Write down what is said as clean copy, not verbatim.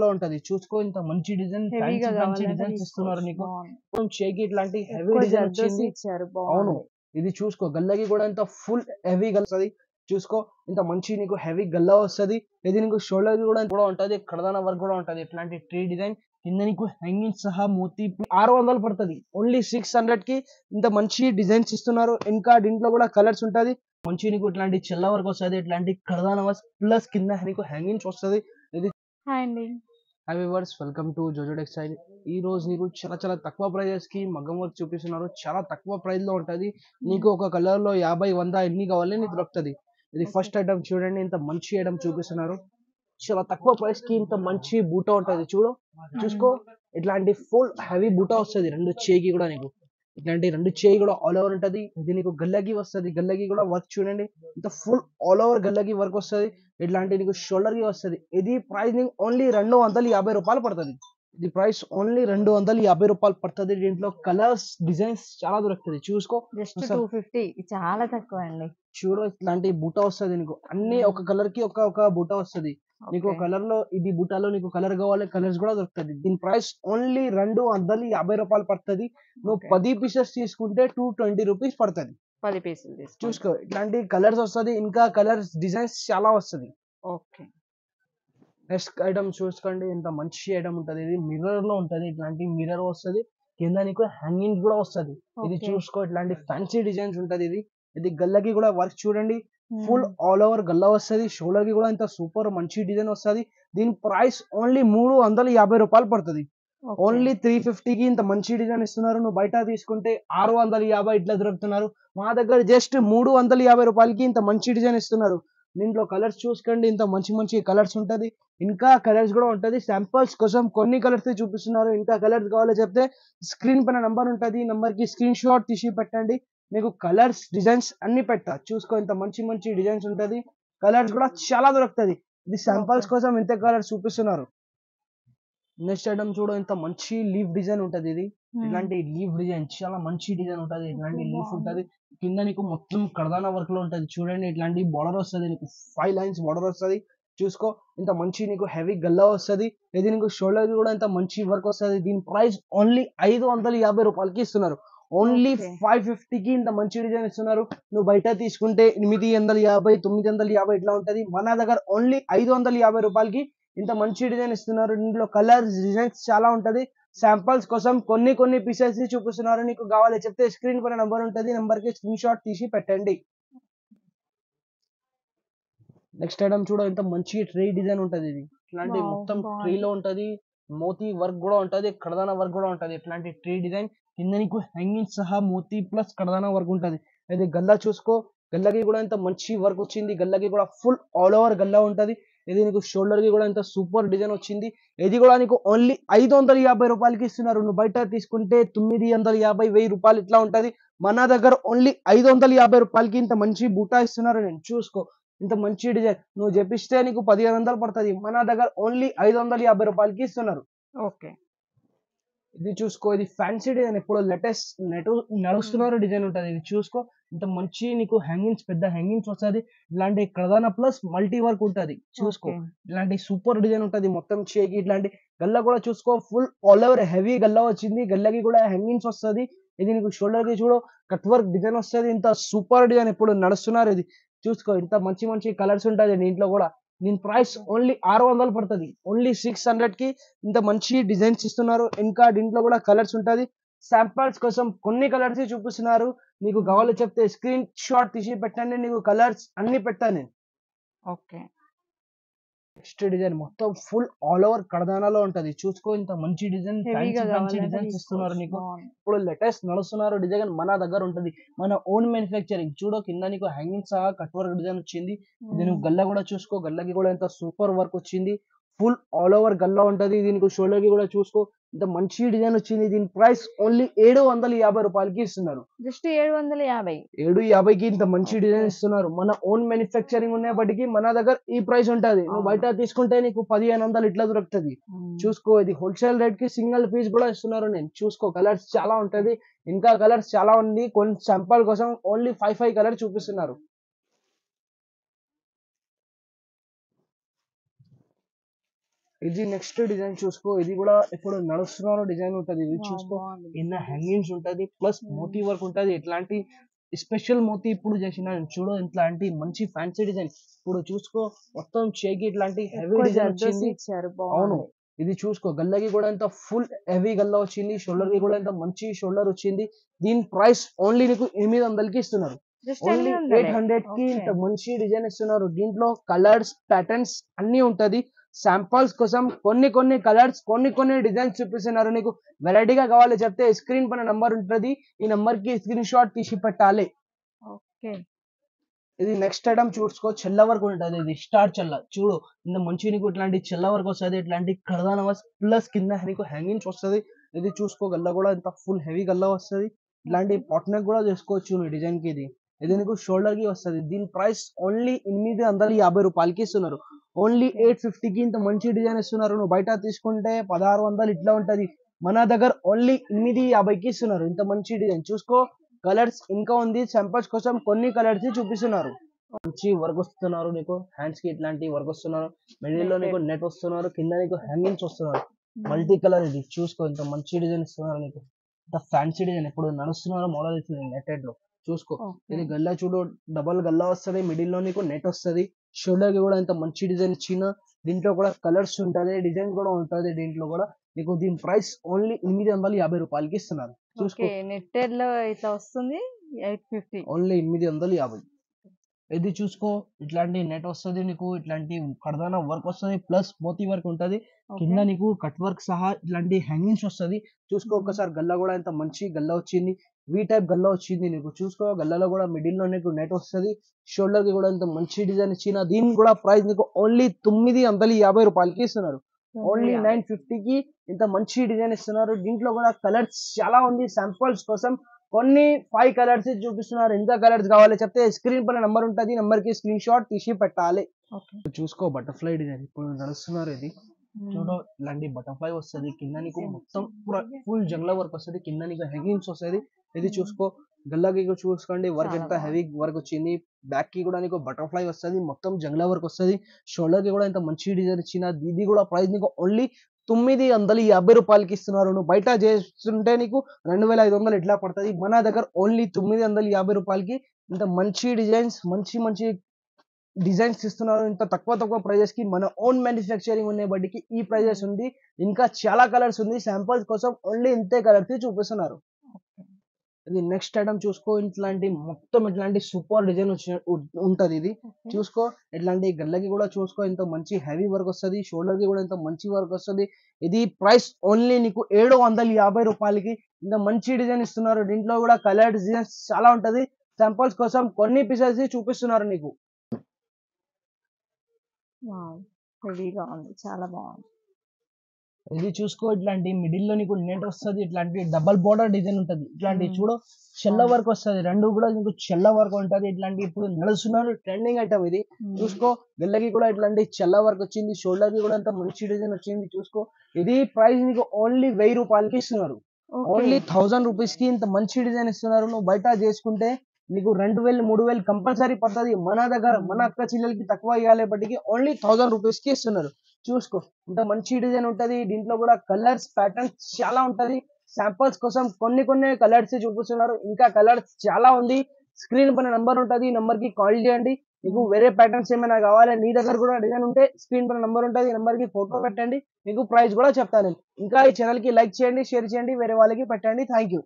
కర్దానాలో ఉంటది. చూసుకో ఇంత మంచి డిజైన్, హెవీగా ఫ్యాన్సీ కావాలంటే డిజైన్స్ ఇస్తున్నారు నీకు. బాగుంది. మొత్తం చేయికి ఇట్లాంటి హెవీ ఎక్కువ డిజైన్ జర్దోసి వచ్చింది. ఇచ్చారు, అవును, బాగుంది. ఇది చూసుకో గల్లకి కూడా ఇంత ఫుల్ హెవీ వస్తది. చూసుకో ఇంత మంచి నీకు హెవీ గల్లా వస్తది. ఇది నీకు షోల్డర్ కూడా ఉంటది, కర్దానా వర్క్ కూడా ఉంటది. ఇట్లాంటి ట్రీ డిజైన్ కింద నీకు హ్యాంగింగ్ సహా మోతీ 600 పడుతుంది. ఓన్లీ 600 కి ఇంత మంచి డిజైన్స్ ఇస్తున్నారు. ఇంకా దీంట్లో కూడా కలర్స్ ఉంటది. మంచి నీకు ఇట్లాంటి చెల్ల వర్క్ వస్తది, ఇట్లాంటి కర్దానా వర్క్ ప్లస్ కింద నీకు హ్యాంగింగ్స్ వస్తది. ఇది హాయ్ అండి. Hi viewers, welcome to Jojo textile. ఈ రోజు నీకు చాలా చాలా తక్కువ ప్రైజెస్ కి మగ్గం వర్క్ చూపిస్తున్నారు. చాలా తక్కువ ప్రైస్ లో ఉంటది. నీకు ఒక కలర్ లో 50, 100 ఎన్ని కావాలి నీకు దొరుకుతుంది. ఇది ఫస్ట్ ఐటమ్ చూడండి, ఇంత మంచి ఐటమ్ చూపిస్తున్నారు. చాలా తక్కువ ప్రైస్ కి ఇంత మంచి బూటా ఉంటది. చూసుకో ఇట్లాంటి ఫుల్ హెవీ బూటా వస్తుంది. రెండు చేయికి కూడా నీకు ఇట్లాంటి రెండు చేయి కూడా ఆల్ ఓవర్ ఉంటది. ఇది నీకు గల్లకి వస్తుంది. గల్లకి కూడా వర్క్ చూడండి, ఇంత ఫుల్ ఆల్ ఓవర్ గల్లకి వర్క్ వస్తుంది. ఇట్లాంటి నీకు షోల్డర్ కి వస్తుంది. ఇది ప్రైస్ నీకు ఓన్లీ 250 రూపాయలు పడుతుంది. ఇది ప్రైస్ ఓన్లీ 250 రూపాయలు పడుతుంది. దీంట్లో కలర్స్ డిజైన్స్ చాలా దొరుకుతుంది. చూసుకో జస్ట్ 250, చాలా తక్కువ అండి. చూడు ఇట్లాంటి బూటా వస్తుంది నీకు. అన్ని ఒక కలర్ కి ఒక బూటా వస్తుంది. నీకు కలర్ లో ఇది బూటాలో నీకు కలర్ కావాలి, కలర్స్ కూడా దొరుకుతుంది. దీని ప్రైస్ ఓన్లీ 250 రూపాయలు పడుతుంది. నువ్వు 10 పీసెస్ తీసుకుంటే 220 రూపీస్ పడుతుంది. 10 పీసులు చూసుకో ఇట్లాంటి కలర్స్ వస్తుంది. ఇంకా కలర్స్ డిజైన్స్ చాలా వస్తుంది. ఓకే. నెక్స్ట్ ఐటమ్ చూసుకోండి, ఇంత మంచి ఐటమ్ ఉంటది. ఇది మిర్రర్ లో ఉంటది. ఇట్లాంటి మిర్రర్ వస్తుంది. కింద నీకు హ్యాంగింగ్ కూడా వస్తుంది. ఇది చూసుకో ఇట్లాంటి ఫ్యాన్సీ డిజైన్స్ ఉంటది. ఇది గల్లకి కూడా వర్క్ చూడండి, ఫుల్ ఆల్ ఓవర్ గల్లా వస్తుంది. షోల్డర్ కి కూడా ఇంత సూపర్ మంచి డిజైన్ వస్తుంది. దీని ప్రైస్ ఓన్లీ 350 రూపాయలు పడుతుంది. ఓన్లీ 350 కి ఇంత మంచి డిజైన్ ఇస్తున్నారు. నువ్వు బయట తీసుకుంటే 650 ఇట్లా దొరుకుతున్నారు. మా దగ్గర జస్ట్ 350 రూపాయలకి ఇంత మంచి డిజైన్ ఇస్తున్నారు. దీంట్లో కలర్స్ చూసుకోండి, ఇంత మంచి మంచి కలర్స్ ఉంటది. ఇంకా కలర్స్ కూడా ఉంటది. శాంపుల్స్ కోసం కొన్ని కలర్స్ చూపిస్తున్నారు. ఇంకా కలర్స్ కావాలో చెప్తే స్క్రీన్ పైన నంబర్ ఉంటది. నంబర్ కి స్క్రీన్ షాట్ తీసి పెట్టండి. మీకు కలర్స్ డిజైన్స్ అన్ని పెట్టా. చూసుకో ఇంత మంచి మంచి డిజైన్స్ ఉంటది. కలర్స్ కూడా చాలా దొరుకుతుంది. ఇది శాంపుల్స్ కోసం ఇంత కలర్స్ చూపిస్తున్నారు. నెక్స్ట్ ఐటమ్ చూడు, ఇంత మంచి లీఫ్ డిజైన్ ఉంటది. ఇది ఇట్లాంటి లీఫ్ డిజైన్ చాలా మంచి డిజైన్ ఉంటది. ఇట్లాంటి లీఫ్ ఉంటది. కింద నీకు మొత్తం కర్దానా వర్క్ లో ఉంటది. చూడండి ఇట్లాంటి బార్డర్ వస్తుంది. నీకు 5 లైన్స్ బార్డర్ వస్తుంది. చూసుకో ఇంత మంచి నీకు హెవీ గల్లా వస్తుంది. ఇది నీకు షోల్డర్ కి కూడా ఇంత మంచి వర్క్ వస్తుంది. దీని ప్రైస్ ఓన్లీ 550 రూపాయలకి ఇస్తున్నారు. ఓన్లీ 550 కి ఇంత మంచి డిజైన్ ఇస్తున్నారు. నువ్వు బయట తీసుకుంటే 850, 950 ఇట్లా ఉంటది. మన దగ్గర ఓన్లీ 550 రూపాయలకి ఇంత మంచి డిజైన్ ఇస్తున్నారు. దీంట్లో కలర్స్ డిజైన్స్ చాలా ఉంటది. శాంపుల్స్ కోసం కొన్ని పీసెస్ చూపిస్తున్నారు. నీకు కావాలి చెప్తే స్క్రీన్ పైన నంబర్ ఉంటది. నంబర్ కి స్క్రీన్ షాట్ తీసి పెట్టండి. నెక్స్ట్ ఐటమ్ చూడ, ఇంత మంచి ట్రీ డిజైన్ ఉంటది. ఇది ఇట్లాంటి మొత్తం ట్రీ లో ఉంటది. మోతీ వర్క్ కూడా ఉంటది, కర్దానా వర్క్ కూడా ఉంటది. ఇట్లాంటి ట్రీ డిజైన్ కింద నీకు హ్యాంగింగ్ సహా మోతీ ప్లస్ కర్దానా వర్క్ ఉంటది. ఇది గల్లా చూసుకో, గల్లకి కూడా ఇంత మంచి వర్క్ వచ్చింది. గల్లకి కూడా ఫుల్ ఆల్ ఓవర్ గల్లా ఉంటది. ఇది నీకు షోల్డర్ కి కూడా ఇంత సూపర్ డిజైన్ వచ్చింది. ఇది కూడా నీకు ఓన్లీ 550 రూపాయలకి ఇస్తున్నారు. నువ్వు బయట తీసుకుంటే 950, 1000 రూపాయలు ఇట్లా ఉంటది. మన దగ్గర ఓన్లీ 550 రూపాయలకి ఇంత మంచి బూటా ఇస్తున్నారు. నేను చూసుకో ఇంత మంచి డిజైన్ నువ్వు చెప్పిస్తే నీకు 1500 పడుతుంది. మన దగ్గర ఓన్లీ 550 రూపాయలకి ఇస్తున్నారు. ఓకే. ఇది చూసుకో, ఇది ఫ్యాన్సీ డిజైన్, ఇప్పుడు లేటెస్ట్ నడుస్తున్నారు డిజైన్ ఉంటది. ఇది చూసుకో ఇంత మంచి నీకు హ్యాంగింగ్స్, పెద్ద హ్యాంగింగ్స్ వస్తుంది. ఇలాంటి కర్దానా ప్లస్ మల్టీ వర్క్ ఉంటది. చూసుకో ఇలాంటి సూపర్ డిజైన్ ఉంటది. మొత్తం చేకి ఇట్లాంటి గల్లా కూడా చూసుకో, full all over heavy Galla వచ్చింది. గల్లకి కూడా హ్యాంగింగ్స్ వస్తుంది. ఇది నీకు షోల్డర్ కి చూడు కట్ వర్క్ డిజైన్ వస్తుంది. ఇంత సూపర్ డిజైన్ ఇప్పుడు నడుస్తున్నారు. ఇది చూసుకో ఇంత మంచి మంచి కలర్స్ ఉంటుంది దీంట్లో కూడా. దీని ప్రైస్ ఓన్లీ 600 పడుతుంది. ఓన్లీ 600 కి ఇంత మంచి డిజైన్స్ ఇస్తున్నారు. ఇంకా దీంట్లో కూడా కలర్స్ ఉంటది. శాంపుల్స్ కోసం కొన్ని కలర్స్ చూపిస్తున్నారు. నీకు కావాలో చెప్తే స్క్రీన్ షాట్ తీసి పెట్టండి. నీకు కలర్స్ అన్ని పెట్టాను. ఓకే. నెక్స్ట్ డిజైన్ మొత్తం ఫుల్ ఆల్ ఓవర్ కర్దానాలో ఉంటది. చూసుకో ఇంత మంచి డిజైన్, ఫ్యాన్సీ డిజైన్స్ ఇస్తున్నారు నీకు. ఇప్పుడు లేటెస్ట్ నడుస్తున్నారు డిజైన్ మన దగ్గర ఉంటది. మన ఓన్ మ్యానుఫ్యాక్చరింగ్. చూడో కింద నీకు హ్యాంగింగ్ సహా కట్ వర్క్ డిజైన్ వచ్చింది. ఇది నువ్వు గల్లా కూడా చూసుకో, గల్లకి కూడా ఎంత సూపర్ వర్క్ వచ్చింది. ఫుల్ ఆల్ ఓవర్ గల్లా ఉంటది. దీనికి షోల్డర్ కి కూడా చూసుకో ఇంత మంచి డిజైన్ వచ్చింది. దీని ప్రైస్ ఓన్లీ 750 రూపాయలకి ఇస్తున్నారు. జస్ట్ 750. 750కి ఇంత మంచి డిజైన్ ఇస్తున్నారు. మన ఓన్ మ్యానుఫ్యాక్చరింగ్ ఉన్నప్పటికీ మన దగ్గర ఈ ప్రైస్ ఉంటది. నువ్వు బయట తీసుకుంటే నీకు 1500 ఇట్లా దొరుకుతుంది. చూసుకో ఇది హోల్సేల్ రేట్ కి సింగిల్ పీస్ కూడా ఇస్తున్నారు. నేను చూసుకో కలర్స్ చాలా ఉంటది. ఇంకా కలర్స్ చాలా ఉంది. కొన్ని శాంపుల్ కోసం ఓన్లీ 5 కలర్ చూపిస్తున్నారు. ఇది నెక్స్ట్ డిజైన్ చూసుకో, ఇది కూడా ఇప్పుడు నడుస్తున్న డిజైన్ ఉంటది. ఇది చూసుకో, కింద హ్యాంగింగ్స్ ఉంటది, ప్లస్ మోతీ వర్క్ ఉంటది. ఇట్లాంటి స్పెషల్ మోతీ ఇప్పుడు చేసిన చూడు, ఇట్లాంటి మంచి ఫ్యాన్సీ డిజైన్ ఇప్పుడు చూసుకో, మొత్తం చేకి ఇట్లాంటి హెవీ డిజైన్ వచ్చింది. అవును, ఇది చూసుకో, గల్లకి కూడా ఎంత ఫుల్ హెవీ గల్లా వచ్చింది, షోల్డర్ కి కూడా ఎంత మంచి షోల్డర్ వచ్చింది. దీని ప్రైస్ ఓన్లీ నీకు 800కి ఇస్తున్నారు. ఓన్లీ 800 కి ఇంత మంచి డిజైన్ ఇస్తున్నారు. దీంట్లో కలర్స్ ప్యాటర్న్స్ అన్ని ఉంటది. శాంపల్స్ కోసం కొన్ని కొన్ని కలర్స్ కొన్ని డిజైన్స్ చూపిస్తున్నారు. నీకు వెరైటీగా కావాలి చెప్తే స్క్రీన్ పైన నంబర్ ఉంటది, ఈ నంబర్ కి స్క్రీన్ షాట్ తీసి పెట్టాలి. ఇది నెక్స్ట్ ఐటమ్ చూసుకో, చెల్ల వర్క్ ఉంటది. ఇది స్టార్ చెల్ల చూడు, ఇంత మంచి నీకు ఇట్లాంటి చెల్ల వర్క్ వస్తుంది, ఇట్లాంటి కడదాన ప్లస్ కింద నీకు హ్యాంగింగ్స్ వస్తుంది. ఇది చూసుకో, గల్ల కూడా ఇంత ఫుల్ హెవీ గల్ల వస్తుంది. ఇట్లాంటి పాట్నెక్ కూడా చేసుకోవచ్చు ఈ డిజైన్ కి. ఇది నీకు షోల్డర్ కి వస్తుంది. దీని ప్రైస్ ఓన్లీ 850 రూపాయలకి ఇస్తున్నారు. ఓన్లీ 850కి ఇంత మంచి డిజైన్ ఇస్తున్నారు. నువ్వు బయట తీసుకుంటే 1600 ఇట్లా ఉంటది. మన దగ్గర ఓన్లీ 850కి ఇస్తున్నారు. ఇంత మంచి డిజైన్ చూసుకో, కలర్స్ ఇంకా ఉంది. శాంపల్స్ కోసం కొన్ని కలర్స్ చూపిస్తున్నారు. మంచి వర్క్ వస్తున్నారు. నీకు హ్యాండ్స్ కి ఇట్లాంటి వర్క్ వస్తున్నారు. మిడిల్ లో నీకు నెట్ వస్తున్నారు, కింద నీకు హ్యాంగింగ్స్ వస్తున్నారు. మల్టీ కలర్ ఇది చూసుకో, ఇంత మంచి డిజైన్ ఇస్తున్నారు. నీకు ఇంత ఫ్యాన్సీ డిజైన్ ఇప్పుడు నడుస్తున్నారు మోడల్ ఇస్తుంది నెట్టెడ్ లో. చూసుకో, ఇది గల్లా చూడు, డబల్ గల్లా వస్తుంది. మిడిల్ లో నీకు నెట్ వస్తుంది. షోల్డర్ కి కూడా ఇంత మంచి డిజైన్ ఇచ్చిన. దీంట్లో కూడా కలర్స్ ఉంటది, డిజైన్ కూడా ఉంటది. దీంట్లో కూడా నీకు దీని ప్రైస్ ఓన్లీ 850 రూపాయలకి ఇస్తున్నారు. చూసుకో, నెట్టెడ్ లో ఇట్లా వస్తుంది 850, ఓన్లీ 850. ఇది చూసుకో, ఇట్లాంటి నెట్ వస్తుంది నీకు, ఇట్లాంటి కడదాన వర్క్ వస్తుంది, ప్లస్ మోతీ వర్క్ ఉంటది. కింద నీకు కట్ వర్క్ సహా ఇట్లాంటి హ్యాంగింగ్స్ వస్తుంది. చూసుకో, ఒకసారి గల్లా కూడా ఇంత మంచి గల్లా వచ్చింది. వి టైప్ గల్లా వచ్చింది నీకు. చూసుకో, గల్లాలో కూడా మిడిల్ లో నీకు నెట్ వస్తుంది. షోల్డర్ కి కూడా ఇంత మంచి డిజైన్ ఇచ్చిన. దీని కూడా ప్రైస్ నీకు ఓన్లీ 950 రూపాయలకి ఇస్తున్నారు. ఓన్లీ 950కి ఇంత మంచి డిజైన్ ఇస్తున్నారు. దీంట్లో కూడా కలర్స్ చాలా ఉంది. శాంపుల్స్ కోసం కొన్ని 5 కలర్స్ చూపిస్తున్నారు. ఇంకా కలర్స్ కావాలి చెప్తే స్క్రీన్ పైన నంబర్ ఉంటది, నంబర్ కి స్క్రీన్ షాట్ తీసి పెట్టాలి. చూసుకో, బటర్ఫ్లై డిజైన్ ఇప్పుడు నడుస్తున్నారు. ఇది చూడు, ఇలాంటి బటర్ఫ్లై వస్తుంది. కింద నీకు మొత్తం ఫుల్ జంగ్లా వర్క్ వస్తుంది. కింద నీకు హ్యాంగింగ్స్ వస్తుంది. ఇది చూసుకో, గల్లాకి చూసుకోండి, వర్క్ ఎంత హెవీ వర్క్ వచ్చింది. బ్యాక్ కి కూడా నీకు బటర్ఫ్లై వస్తుంది, మొత్తం జంగ్లా వర్క్ వస్తుంది. షోల్డర్ కి కూడా ఇంత మంచి డిజైన్ ఇచ్చిన. ఇది కూడా ప్రైస్ నీకు ఓన్లీ 950 రూపాయలకి ఇస్తున్నారు. నువ్వు బయట చేస్తుంటే నీకు 2500 ఎట్లా పడుతుంది. మన దగ్గర ఓన్లీ 950 రూపాయలకి ఇంత మంచి డిజైన్స్ మంచి డిజైన్స్ ఇస్తున్నారు. ఇంత తక్కువ ప్రైజెస్ కి మన ఓన్ మ్యానుఫ్యాక్చరింగ్ ఉండే బట్టికి ఈ ప్రైజెస్ ఉంది. ఇంకా చాలా కలర్స్ ఉంది. శాంపుల్స్ కోసం ఓన్లీ ఇంతే కలర్స్ చూపిస్తున్నారు. ఇది నెక్స్ట్ ఐటమ్ చూసుకో, ఇట్లాంటి మొత్తం ఇట్లాంటి సూపర్ డిజైన్ ఉంటది. ఇది చూసుకో, ఇట్లాంటి గల్లకి కూడా చూసుకో, ఇంత మంచి హెవీ వర్క్ వస్తుంది. షోల్డర్ కి కూడా ఇంత మంచి వర్క్ వస్తుంది. ఇది ప్రైస్ ఓన్లీ నీకు 750 రూపాయలకి ఇంత మంచి డిజైన్ ఇస్తున్నారు. దీంట్లో కూడా కలర్ డిజైన్స్ చాలా ఉంటది. శాంపుల్స్ కోసం కొన్ని పీసెస్ చూపిస్తున్నారు నీకు. హెవీగా ఉంది, చాలా బాగుంది. ఇది చూసుకో, ఇట్లాంటి మిడిల్ లో నీకు నెట్ వస్తుంది. ఇట్లాంటి డబల్ బోర్డర్ డిజైన్ ఉంటది. ఇట్లాంటి చూడు, చెల్ల వర్క్ వస్తుంది. రెండు కూడా నీకు చెల్ల వర్క్ ఉంటది. ఇట్లాంటి ఇప్పుడు నడుస్తున్నారు ట్రెండింగ్ ఐటమ్ ఇది. చూసుకో, గల్లకి కూడా ఇట్లాంటి చెల్ల వర్క్ వచ్చింది. షోల్డర్ కి కూడా అంత మంచి డిజైన్ వచ్చింది. చూసుకో, ఇది ప్రైస్ నీకు ఓన్లీ 1000 రూపాయలకి ఇస్తున్నారు. ఓన్లీ 1000 రూపీస్ కి ఇంత మంచి డిజైన్ ఇస్తున్నారు. నువ్వు బయట చేసుకుంటే నీకు 2000 3000 కంపల్సరీ పడుతుంది. మన దగ్గర మన అక్క చెల్లెలకి తక్కువ ఇవ్వాలి బట్టికి ఓన్లీ 1000 రూపీస్ కి ఇస్తున్నారు. చూసుకో, ఇంత మంచి డిజైన్ ఉంటది. దీంట్లో కూడా కలర్స్ ప్యాటర్న్స్ చాలా ఉంటది. శాంపుల్స్ కోసం కొన్ని కలర్స్ చూపిస్తున్నారు. ఇంకా కలర్స్ చాలా ఉంది. స్క్రీన్ పైన నంబర్ ఉంటది, నంబర్ కి కాల్ చేయండి. మీకు వేరే ప్యాటర్న్స్ ఏమైనా కావాలి, నీ దగ్గర కూడా డిజైన్ ఉంటే స్క్రీన్ పైన నంబర్ ఉంటది, నంబర్ కి ఫోటో పెట్టండి. మీకు ప్రైస్ కూడా చెప్తాను. ఇంకా ఈ ఛానల్ కి లైక్ చేయండి, షేర్ చేయండి, వేరే వాళ్ళకి పెట్టండి. Thank you.